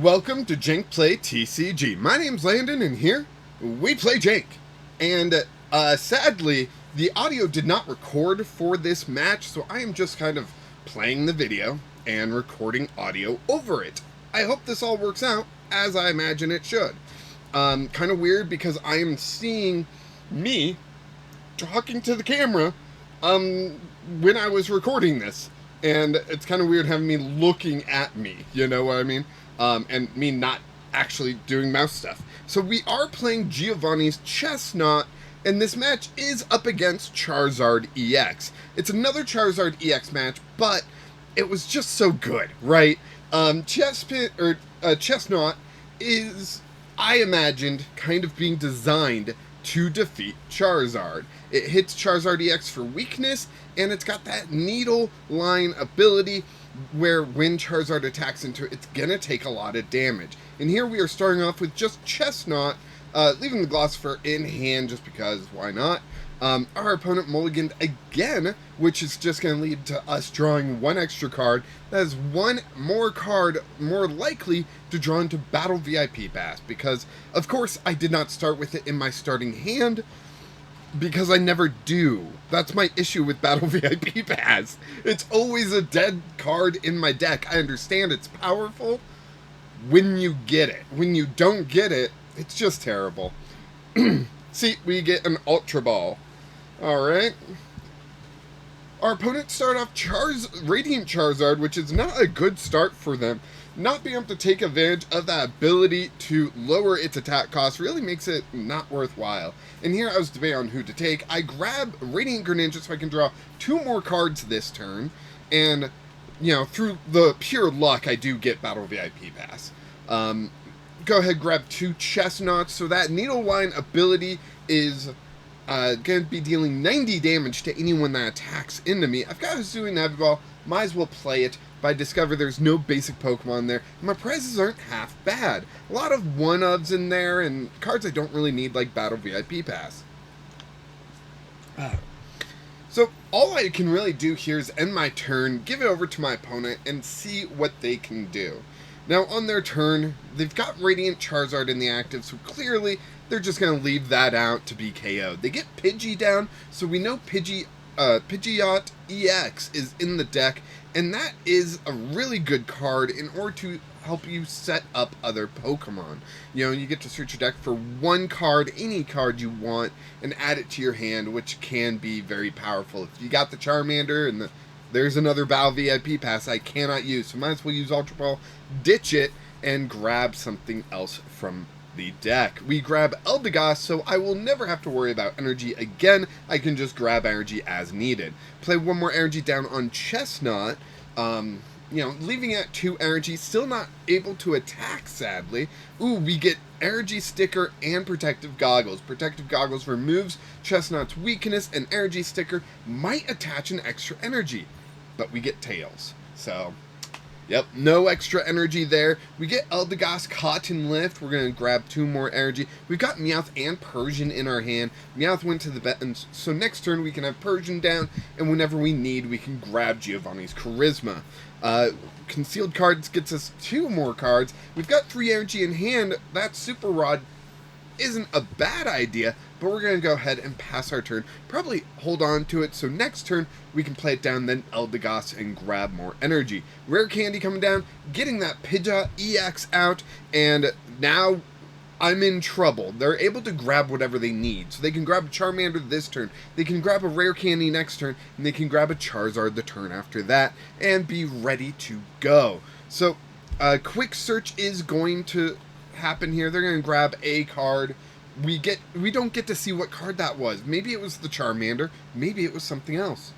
Welcome to Jank Play TCG. My name's Landon, and here we play Jank. And sadly, the audio did not record for this match, so I am just kind of playing the video and recording audio over it. I hope this all works out as I imagine it should. Kind of weird because I am seeing me talking to the camera when I was recording this, and it's kind of weird having me looking at me, you know what I mean? And me not actually doing mouse stuff. So we are playing Giovanni's Chesnaught, and this match is up against Charizard EX. It's another Charizard EX match, but it was just so good, right? Chesnaught is, I imagined, kind of being designed to defeat Charizard. It hits Charizard EX for weakness, and it's got that needle line ability where when Charizard attacks into it, it's gonna take a lot of damage. And here we are starting off with just Chesnaught, leaving the Gossifleur in hand just because, why not? Our opponent mulliganed again, which is just going to lead to us drawing one extra card. That is one more card more likely to draw into Battle VIP Pass, because, of course, I did not start with it in my starting hand, because I never do. That's my issue with Battle VIP Pass. It's always a dead card in my deck. I understand it's powerful when you get it. When you don't get it, it's just terrible. See, we get an Ultra Ball. Alright. Our opponent start off Radiant Charizard, which is not a good start for them. Not being able to take advantage of that ability to lower its attack cost really makes it not worthwhile. And here I was debating on who to take. I grab Radiant Greninja so I can draw two more cards this turn. And, you know, through the pure luck, I do get Battle VIP Pass. Go ahead, grab two Chesnaughts. So that needle line ability is going to be dealing 90 damage to anyone that attacks into me. I've got Hisuian Ball, might as well play it, but I discover there's no basic Pokemon there, and my prizes aren't half bad. A lot of one-ofs in there, and cards I don't really need, like Battle VIP Pass. So all I can really do here is end my turn, give it over to my opponent, and see what they can do. Now, on their turn, they've got Radiant Charizard in the active, so clearly they're just going to leave that out to be KO'd. They get Pidgey down, so we know Pidgeot EX is in the deck, and that is a really good card in order to help you set up other Pokemon. You know, you get to search your deck for one card, any card you want, and add it to your hand, which can be very powerful. If you got the Charmander and there's another Battle VIP Pass I cannot use, so might as well use Ultra Ball, ditch it, and grab something else from the deck. We grab Eldegoss, so I will never have to worry about energy again. I can just grab energy as needed. Play one more energy down on Chesnaught, you know, leaving it at 2 energy, still not able to attack, sadly. Ooh, we get Energy Sticker and Protective Goggles. Protective Goggles removes Chesnaught's weakness, and Energy Sticker might attach an extra energy, but we get Tails. So, yep, no extra energy there. We get Eldegoss Cotton Lift. We're going to grab 2 more energy. We've got Meowth and Persian in our hand. Meowth went to the buttons, so next turn we can have Persian down, and whenever we need, we can grab Giovanni's Charisma. Concealed cards gets us 2 more cards. We've got 3 energy in hand. That Super Rod isn't a bad idea, but we're going to go ahead and pass our turn. Probably hold on to it, so next turn we can play it down, then Eldegoss and grab more energy. Rare Candy coming down, getting that Pidgeot EX out, and now I'm in trouble. They're able to grab whatever they need. So they can grab a Charmander this turn, they can grab a Rare Candy next turn, and they can grab a Charizard the turn after that, and be ready to go. So, quick search is going to happen here. They're going to grab a card. We don't get to see what card that was. Maybe it was the Charmander, maybe it was something else.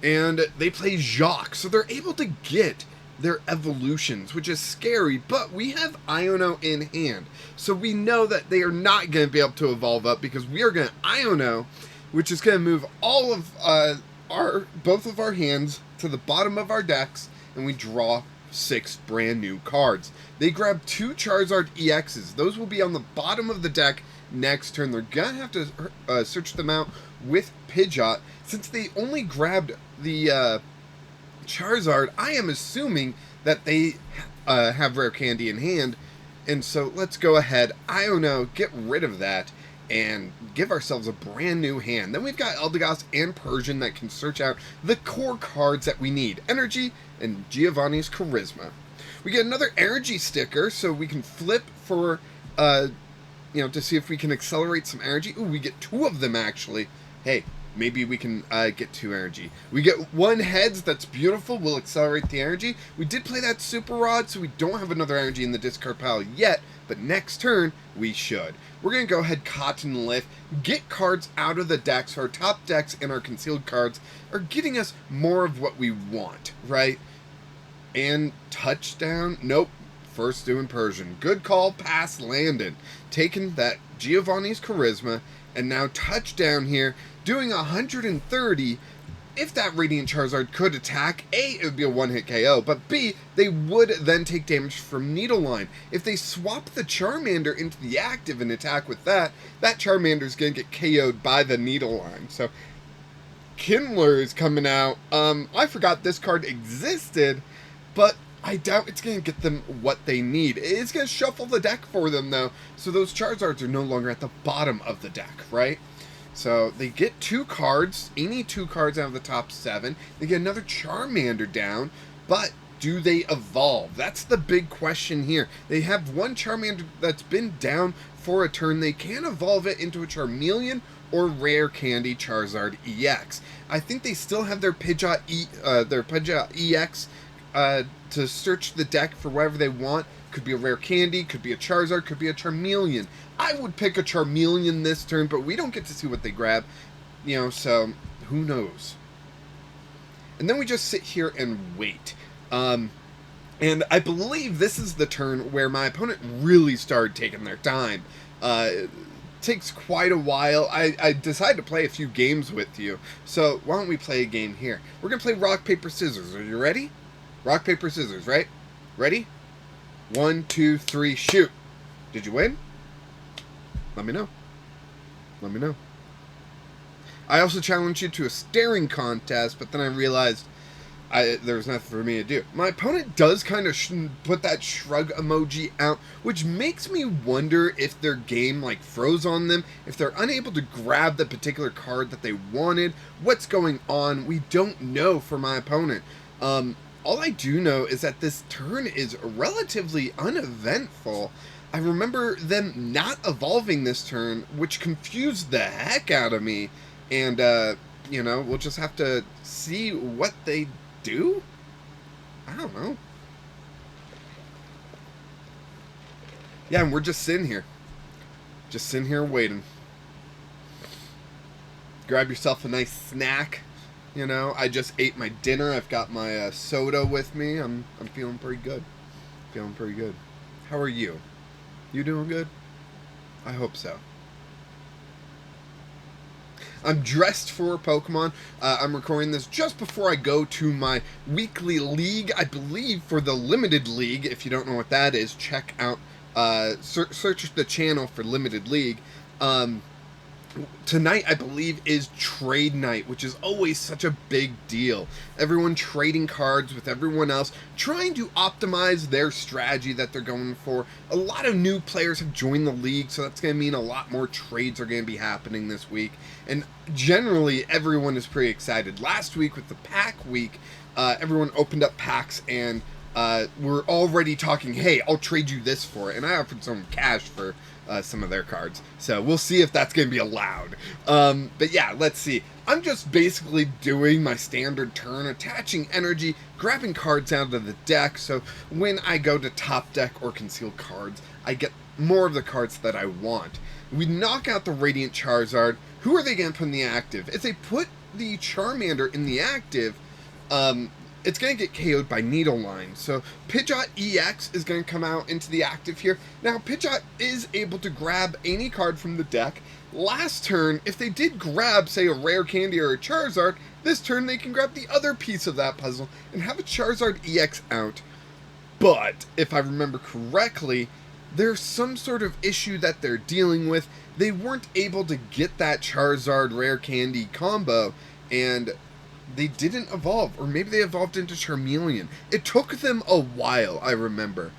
And they play Jacques, so they're able to get their evolutions, which is scary, but we have Iono in hand, so we know that they are not going to be able to evolve up, because we are going to Iono, which is going to move all of both of our hands to the bottom of our decks, and we draw 6 brand new cards. They grab 2 Charizard EXs. Those will be on the bottom of the deck next turn. They're gonna have to search them out with Pidgeot, since they only grabbed the Charizard, I am assuming that they have rare candy in hand, and so let's go ahead, Iono, get rid of that, and give ourselves a brand new hand. Then we've got Eldegoss and Persian that can search out the core cards that we need, Energy and Giovanni's Charisma. We get another Energy Sticker, so we can flip for, to see if we can accelerate some energy. Ooh, we get 2 of them, actually. Hey, maybe we can get 2 energy. We get 1 heads, that's beautiful, we'll accelerate the energy. We did play that Super Rod, so we don't have another energy in the discard pile yet, but next turn, we should. We're going to go ahead, Cotton Lift, get cards out of the deck, so our top decks and our concealed cards are getting us more of what we want, right? And touchdown, nope. First doing Persian. Good call, pass, Landon. Taking that Giovanni's Charisma, and now touchdown here, doing 130. If that Radiant Charizard could attack, A, it would be a one-hit KO, but B, they would then take damage from Needle Line. If they swap the Charmander into the active and attack with that, that Charmander's going to get KO'd by the Needle Line. So, Kindler is coming out. I forgot this card existed, but I doubt it's going to get them what they need. It's going to shuffle the deck for them, though, so those Charizards are no longer at the bottom of the deck, right? So they get 2 cards, any 2 cards out of the top 7. They get another Charmander down, but do they evolve? That's the big question here. They have 1 Charmander that's been down for a turn. They can evolve it into a Charmeleon or Rare Candy Charizard EX. I think they still have their Pidgeot EX to search the deck for whatever they want. Could be a Rare Candy, could be a Charizard, could be a Charmeleon. I would pick a Charmeleon this turn, but we don't get to see what they grab, so who knows. And then we just sit here and wait. And I believe this is the turn where my opponent really started taking their time. It takes quite a while. I decided to play a few games with you, so why don't we play a game here? We're going to play rock, paper, scissors. Are you ready? Rock, paper, scissors, right? Ready? 1, 2, 3, shoot. Did you win? Let me know. Let me know. I also challenged you to a staring contest, but then I realized there was nothing for me to do. My opponent does kind of put that shrug emoji out, which makes me wonder if their game froze on them, if they're unable to grab the particular card that they wanted. What's going on? We don't know for my opponent. All I do know is that this turn is relatively uneventful. I remember them not evolving this turn, which confused the heck out of me. And, we'll just have to see what they do? I don't know. Yeah, and we're just sitting here. Just sitting here waiting. Grab yourself a nice snack. I just ate my dinner. I've got my soda with me. I'm feeling pretty good. Feeling pretty good. How are you? You doing good? I hope so. I'm dressed for Pokemon. I'm recording this just before I go to my weekly league. I believe for the Limited League. If you don't know what that is, check out, search the channel for Limited League. Tonight, I believe, is trade night, which is always such a big deal. Everyone trading cards with everyone else, trying to optimize their strategy that they're going for. A lot of new players have joined the league, so that's going to mean a lot more trades are going to be happening this week. And generally, everyone is pretty excited. Last week, with the pack week, everyone opened up packs and we're already talking, hey, I'll trade you this for it. And I offered someone cash for some of their cards. So we'll see if that's going to be allowed. But yeah, let's see. I'm just basically doing my standard turn, attaching energy, grabbing cards out of the deck. So when I go to top deck or concealed cards, I get more of the cards that I want. We knock out the Radiant Charizard. Who are they going to put in the active? If they put the Charmander in the active, it's going to get KO'd by Needle Line. So Pidgeot EX is going to come out into the active here. Now, Pidgeot is able to grab any card from the deck. Last turn, if they did grab, say, a Rare Candy or a Charizard, this turn they can grab the other piece of that puzzle and have a Charizard EX out. But, if I remember correctly, there's some sort of issue that they're dealing with. They weren't able to get that Charizard Rare Candy combo, and they didn't evolve, or maybe they evolved into Charmeleon. It took them a while, I remember.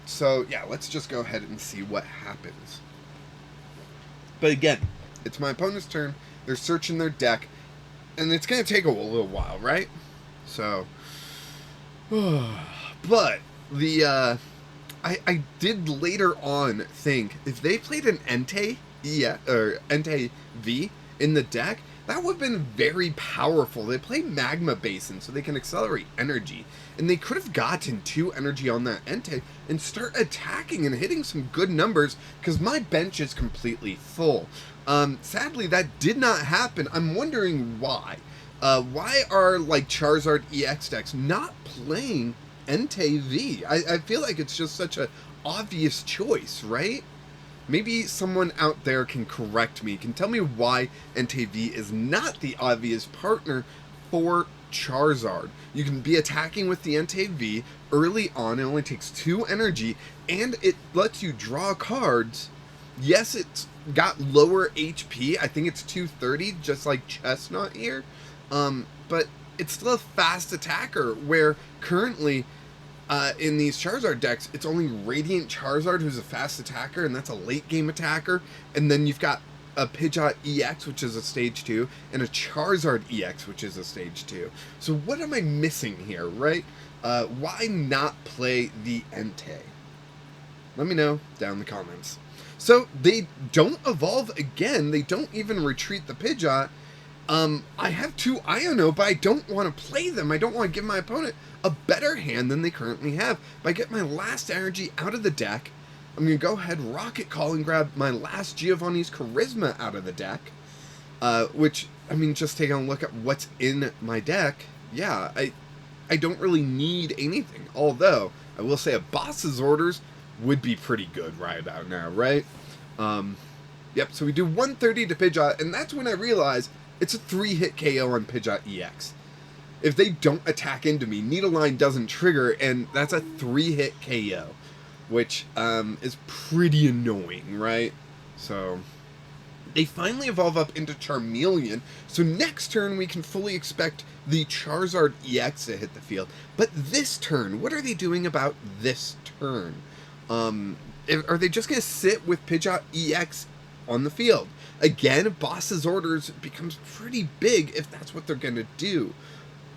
So yeah, let's just go ahead and see what happens. But again, it's my opponent's turn. They're searching their deck, and it's going to take a little while, right? So, but the I did later on think if they played an Entei or Entei V in the deck, that would have been very powerful. They play Magma Basin, so they can accelerate energy. And they could have gotten 2 energy on that Entei and start attacking and hitting some good numbers, because my bench is completely full. Sadly, that did not happen. I'm wondering why. Why are, like, Charizard EX decks not playing Entei V? I feel like it's just such an obvious choice, right? Maybe someone out there can correct me, can tell me why Entei V is not the obvious partner for Charizard. You can be attacking with the Entei V early on, it only takes 2 energy, and it lets you draw cards. Yes, it's got lower HP, I think it's 230, just like Chesnaught here, but it's still a fast attacker, where currently in these Charizard decks, it's only Radiant Charizard who's a fast attacker, and that's a late game attacker. And then you've got a Pidgeot EX, which is a stage 2, and a Charizard EX, which is a stage 2. So what am I missing here, right? Why not play the Entei? Let me know down in the comments. So they don't evolve again. They don't even retreat the Pidgeot. I have 2 Iono, but I don't want to play them. I don't want to give my opponent a better hand than they currently have. If I get my last energy out of the deck, I'm going to go ahead, Rocket Call, and grab my last Giovanni's Charisma out of the deck. Which, I mean, just taking a look at what's in my deck, yeah, I don't really need anything. Although, I will say a Boss's Orders would be pretty good right about now, right? Yep, so we do 130 to Pidgeot, and that's when I realize it's a 3-hit KO on Pidgeot EX. If they don't attack into me, Needleline doesn't trigger, and that's a 3-hit KO, which is pretty annoying, right? So they finally evolve up into Charmeleon, so next turn we can fully expect the Charizard EX to hit the field. But this turn, what are they doing about this turn? Are they just going to sit with Pidgeot EX on the field? Again, Boss's Orders becomes pretty big if that's what they're going to do.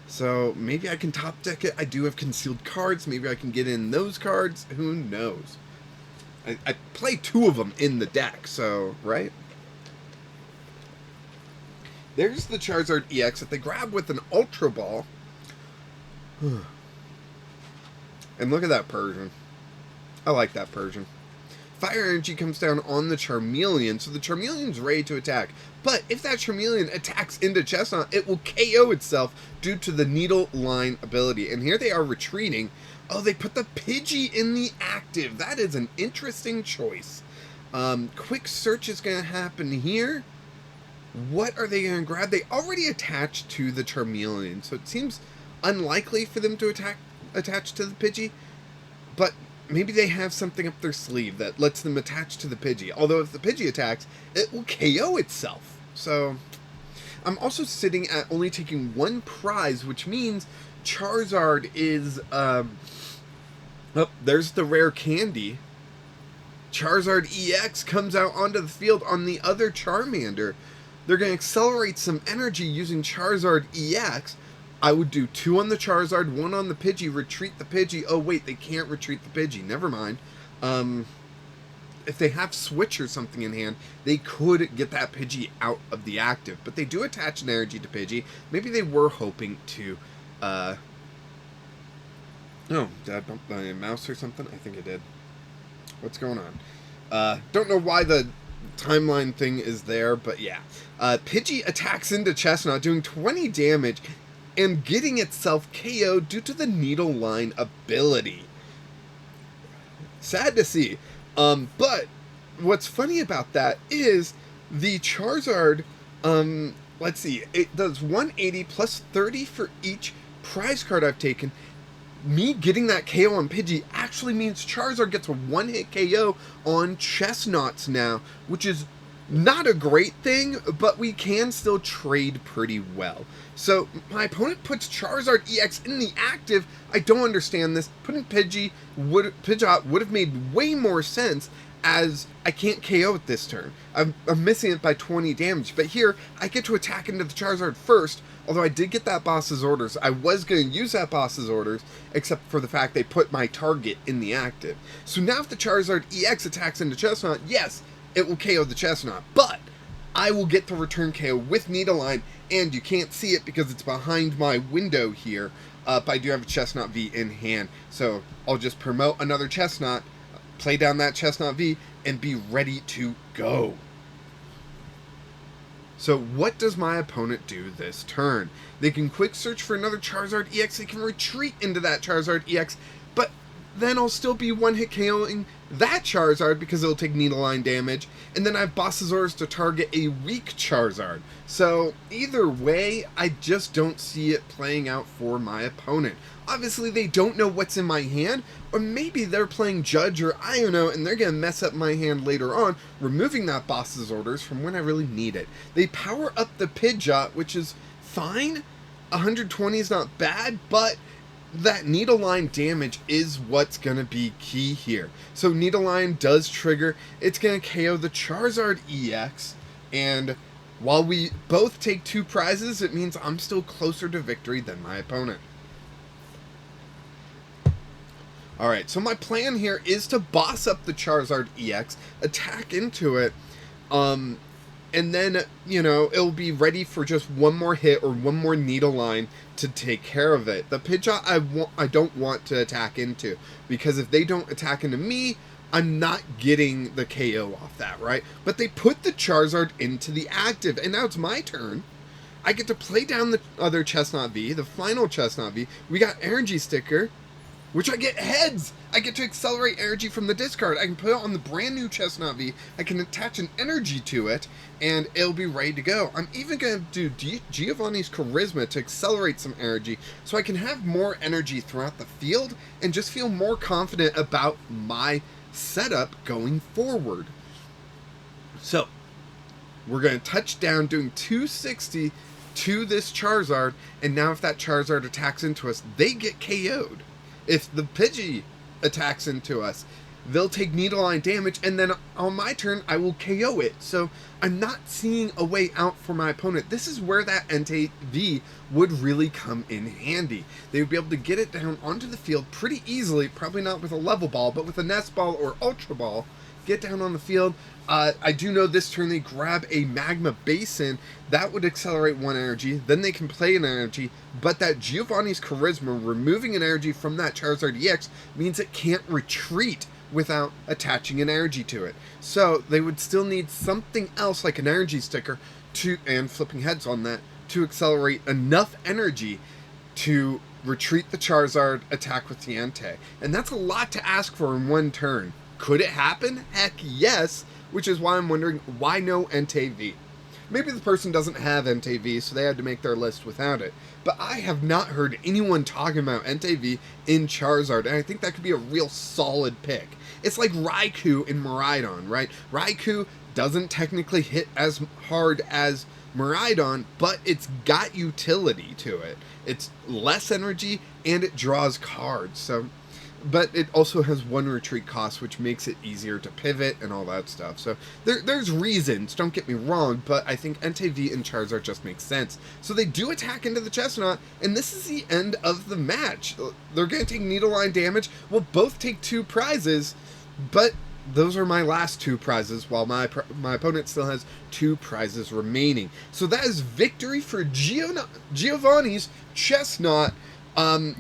So maybe I can top deck it. I do have concealed cards. Maybe I can get in those cards. Who knows? I play 2 of them in the deck, so, right? There's the Charizard EX that they grab with an Ultra Ball. And look at that Persian. I like that Persian. Fire Energy comes down on the Charmeleon, so the Charmeleon's ready to attack. But if that Charmeleon attacks into Chesnaught, it will KO itself due to the Needle Line ability. And here they are retreating. Oh, they put the Pidgey in the active. That is an interesting choice. Quick Search is going to happen here. What are they going to grab? They already attached to the Charmeleon, so it seems unlikely for them to attach to the Pidgey. But maybe they have something up their sleeve that lets them attach to the Pidgey. Although if the Pidgey attacks, it will KO itself. So I'm also sitting at only taking 1 prize, which means Charizard is... oh, there's the rare candy. Charizard EX comes out onto the field on the other Charmander. They're going to accelerate some energy using Charizard EX. I would do 2 on the Charizard, 1 on the Pidgey, retreat the Pidgey. Oh, wait, they can't retreat the Pidgey. Never mind. If they have Switch or something in hand, they could get that Pidgey out of the active. But they do attach an energy to Pidgey. Maybe they were hoping to... oh, did I bump my mouse or something? I think I did. What's going on? Don't know why the timeline thing is there, but yeah. Pidgey attacks into Chesnaught, doing 20 damage... and getting itself KO'd due to the Needle Line ability. Sad to see. But what's funny about that is the Charizard, let's see, it does 180 plus 30 for each prize card I've taken. Me getting that KO on Pidgey actually means Charizard gets a 1-hit KO on Chesnaughts now, which is Not a great thing, but we can still trade pretty well. So my opponent puts Charizard EX in the active. I don't understand this. Putting Pidgeot would have made way more sense, as I can't KO it this turn. I'm missing it by 20 damage, but here I get to attack into the Charizard first, although I did get that boss's orders. I was going to use that boss's orders, except for the fact they put my target in the active. So now if the Charizard EX attacks into Chesnaught, yes, it will KO the Chesnaught, but I will get the return KO with Nidoline, and you can't see it because it's behind my window here, but I do have a Chesnaught V in hand, so I'll just promote another Chesnaught, play down that Chesnaught V, and be ready to go. So what does my opponent do this turn? They can quick search for another Charizard EX, they can retreat into that Charizard EX, but then I'll still be one-hit KOing that Charizard because it'll take Nidoline damage, and then I have boss's orders to target a weak Charizard. So either way, I just don't see it playing out for my opponent. Obviously, they don't know what's in my hand, or maybe they're playing Judge or Iono, and they're going to mess up my hand later on, removing that boss's orders from when I really need it. They power up the Pidgeot, which is fine. 120 is not bad, but that Nidoline damage is what's going to be key here. So Nidoline does trigger. It's going to KO the Charizard EX, and while we both take 2 prizes, it means I'm still closer to victory than my opponent. Alright, so my plan here is to boss up the Charizard EX, attack into it, and then, you know, it'll be ready for just one more hit or one more Nidoline to take care of it. The Pidgeot I don't want to attack into, because if they don't attack into me, I'm not getting the KO off that, right? But they put the Charizard into the active, and now it's my turn. I get to play down the other Chesnaught V, the final Chesnaught V. We got Energy Sticker, which I get heads! I get to accelerate energy from the discard. I can put it on the brand new Chesnaught V. I can attach an energy to it, and it'll be ready to go. I'm even going to do Giovanni's Charisma to accelerate some energy, so I can have more energy throughout the field, and just feel more confident about my setup going forward. So, we're going to touch down doing 260 to this Charizard, and now if that Charizard attacks into us, they get KO'd. If the Pidgey attacks into us, they'll take Nidoline damage, and then on my turn, I will KO it. So I'm not seeing a way out for my opponent. This is where that Entei V would really come in handy. They would be able to get it down onto the field pretty easily, probably not with a level ball, but with a Nest Ball or Ultra Ball, get down on the field. I do know this turn they grab a Magma Basin. That would accelerate 1 energy. Then they can play an energy. But that Giovanni's Charisma, removing an energy from that Charizard EX, means it can't retreat without attaching an energy to it. So they would still need something else like an Energy Sticker and flipping heads on that to accelerate enough energy to retreat the Charizard, attack with the Entei. And that's a lot to ask for in one turn. Could it happen? Heck yes, which is why I'm wondering, why no Entei V? Maybe the person doesn't have Entei V, so they had to make their list without it. But I have not heard anyone talking about Entei V in Charizard, and I think that could be a real solid pick. It's like Raikou in Miraidon, right? Raikou doesn't technically hit as hard as Miraidon, but it's got utility to it. It's less energy, and it draws cards, so... But it also has 1 retreat cost, which makes it easier to pivot and all that stuff. So there's reasons, don't get me wrong, but I think Entei V and Charizard just makes sense. So they do attack into the Chesnaught, and this is the end of the match. They're going to take Nidoline damage. We'll both take 2 prizes, but those are my last 2 prizes, while my opponent still has 2 prizes remaining. So that is victory for Giovanni's Chesnaught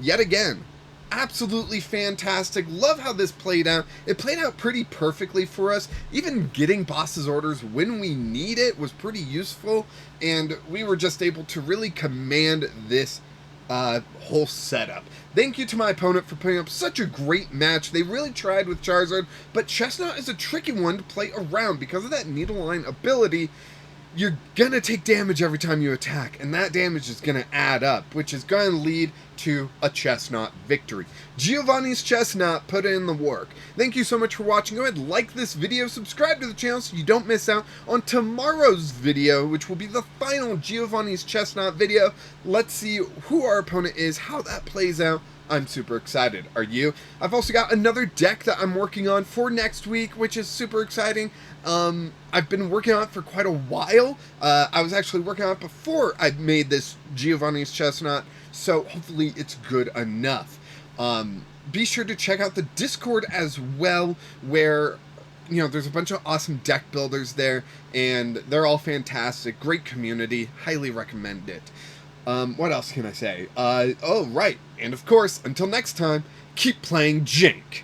yet again. Absolutely fantastic. Love how this played out. It played out pretty perfectly for us. Even getting boss's orders when we need it was pretty useful, and we were just able to really command this whole setup. Thank you to my opponent for putting up such a great match. They really tried with Charizard, but Chesnaught is a tricky one to play around because of that Nidoline ability. you're gonna take damage every time you attack, and that damage is gonna add up, which is gonna lead to a Chesnaught victory. Giovanni's Chesnaught put in the work. Thank you so much for watching. Go ahead and like this video, subscribe to the channel so you don't miss out on tomorrow's video, which will be the final Giovanni's Chesnaught video. Let's see who our opponent is, how that plays out. I'm super excited. Are you? I've also got another deck that I'm working on for next week, which is super exciting. I've been working on it for quite a while. I was actually working on it before I made this Giovanni's Chesnaught, so hopefully it's good enough. Be sure to check out the Discord as well, where, you know, there's a bunch of awesome deck builders there, and they're all fantastic. Great community. Highly recommend it. What else can I say? Oh, right. And of course, until next time, keep playing Jank.